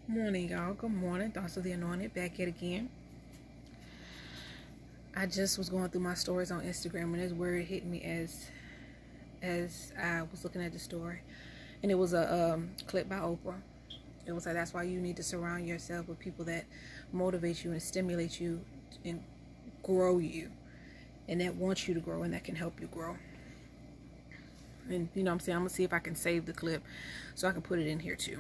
Morning, y'all. Good morning. Thoughts of the Anointed back yet again. I just was going through my stories on Instagram and this word hit me as I was looking at the story, and it was a clip by Oprah. It was like, that's why you need to surround yourself with people that motivate you and stimulate you and grow you, and that wants you to grow and that can help you grow. And you know what I'm saying, I'm gonna see if I can save the clip so I can put it in here too.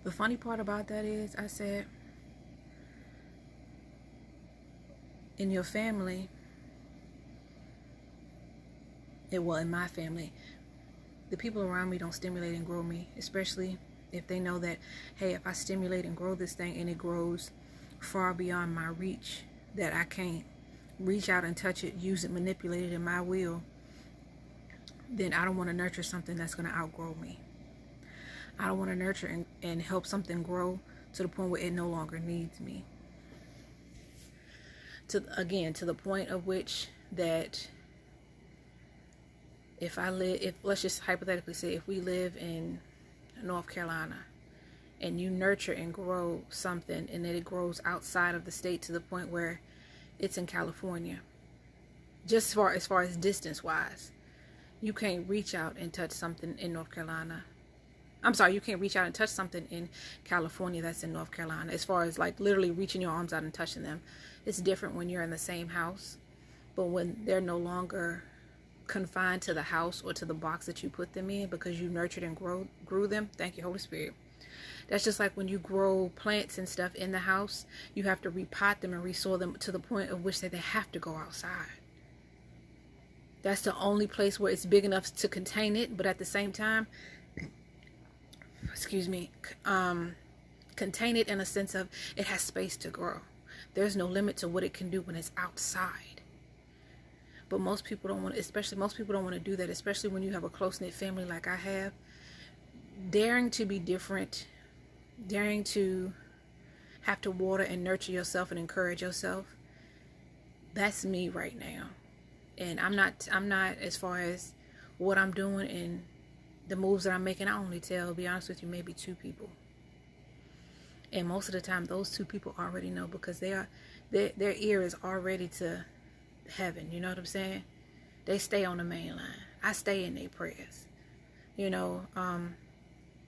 The funny part about that is, I said, in your family, in my family, the people around me don't stimulate and grow me, especially if they know that, hey, if I stimulate and grow this thing and it grows far beyond my reach, that I can't reach out and touch it, use it, manipulate it in my will, then I don't want to nurture something that's going to outgrow me. I don't want to nurture and help something grow to the point where it no longer needs me. To the point of which that if let's just hypothetically say, if we live in North Carolina and you nurture and grow something and then it grows outside of the state to the point where it's in California, just as far as distance wise, you can't reach out and touch something in North Carolina. I'm sorry, you can't reach out and touch something in California that's in North Carolina. As far as like literally reaching your arms out and touching them, it's different when you're in the same house. But when they're no longer confined to the house or to the box that you put them in because you nurtured and grew them, thank you, Holy Spirit. That's just like when you grow plants and stuff in the house, you have to repot them and resoil them to the point of which that they have to go outside. That's the only place where it's big enough to contain it, but at the same time, contain it in a sense of it has space to grow. There's no limit to what it can do when it's outside. But most people don't want to do that, especially when you have a close-knit family like I have. Daring to be different, daring to have to water and nurture yourself and encourage yourself. That's me right now. And I'm not as far as what I'm doing and the moves that I'm making, I only tell, to be honest with you, maybe 2 people. And most of the time, those 2 people already know because their ear is already to heaven. You know what I'm saying? They stay on the main line. I stay in their prayers. You know,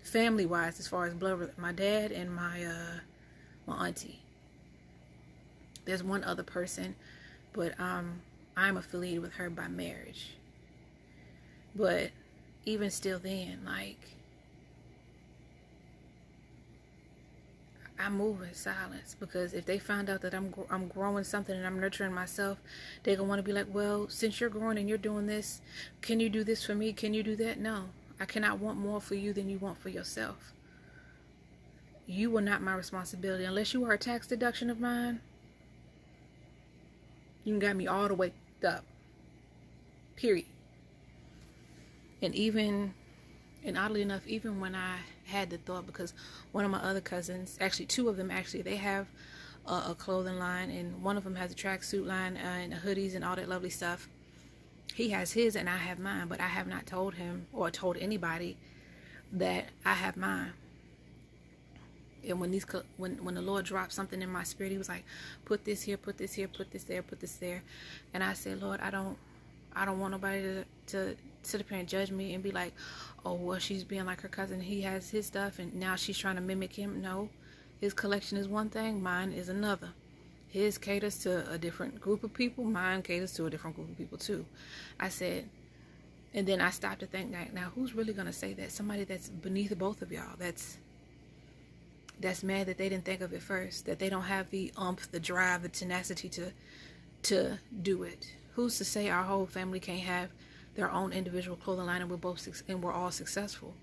family-wise, as far as blood, my dad and my auntie. There's one other person, but I'm affiliated with her by marriage. But even still then, like, I move in silence because if they find out that I'm growing something and I'm nurturing myself, they're going to want to be like, well, since you're growing and you're doing this, can you do this for me? Can you do that? No, I cannot want more for you than you want for yourself. You are not my responsibility. Unless you are a tax deduction of mine, you got me all the way up. Period. And oddly enough, even when I had the thought, because one of my other cousins, actually 2 of them, they have a clothing line, and one of them has a tracksuit line and hoodies and all that lovely stuff. He has his and I have mine, but I have not told him or told anybody that I have mine. And when the Lord dropped something in my spirit, he was like, put this here, put this here, put this there, put this there. And I said, Lord, I don't want nobody to sit up here and judge me and be like, oh, well, she's being like her cousin. He has his stuff and now she's trying to mimic him. No, his collection is one thing, mine is another. His caters to a different group of people, mine caters to a different group of people too. I said, and then I stopped to think, now who's really going to say that? Somebody that's beneath both of y'all, that's mad that they didn't think of it first, that they don't have the the drive, the tenacity to do it. Who's to say our whole family can't have their own individual clothing line and we're all successful?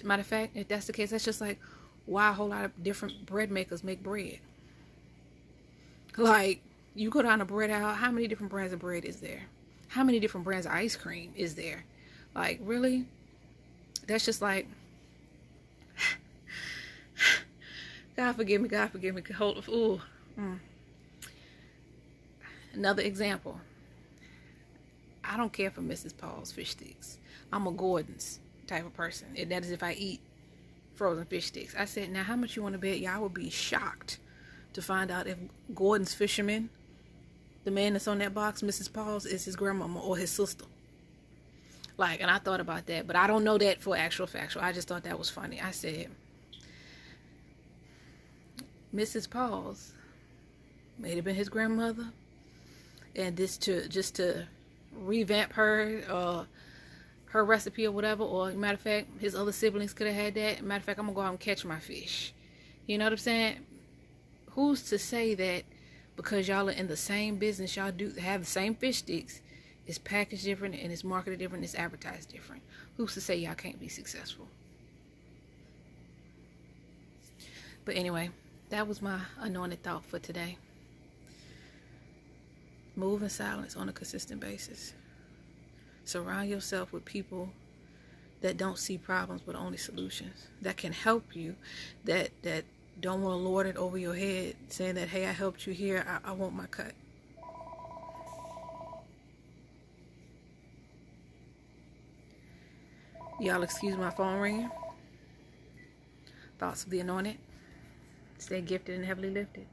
Matter of fact, if that's the case, that's just like why a whole lot of different bread makers make bread. Like, you go down a bread aisle, how many different brands of bread is there? How many different brands of ice cream is there? Like, really? That's just like, God forgive me. Another example. I don't care for Mrs. Paul's fish sticks. I'm a Gordon's. type of person. And that is if I eat frozen fish sticks. I said, now how much you want to bet? Y'all would be shocked to find out if Gordon's Fisherman, the man that's on that box, Mrs. Paul's, is his grandmama or his sister. Like, and I thought about that, but I don't know that for actual factual. I just thought that was funny. I said, Mrs. Paul's may have been his grandmother, and this just to revamp her recipe or whatever, or matter of fact, his other siblings could have had that. Matter of fact, I'm gonna go out and catch my fish. You know what I'm saying? Who's to say that because y'all are in the same business, y'all do have the same fish sticks, it's packaged different and it's marketed different, it's advertised different? Who's to say y'all can't be successful? But anyway, that was my anointed thought for today. Move in silence on a consistent basis. Surround yourself with people that don't see problems but only solutions, that can help you, that don't want to lord it over your head saying that, hey, I helped you here, I want my cut. Y'all excuse my phone ringing. Thoughts of the anointed. Stay gifted and heavily lifted.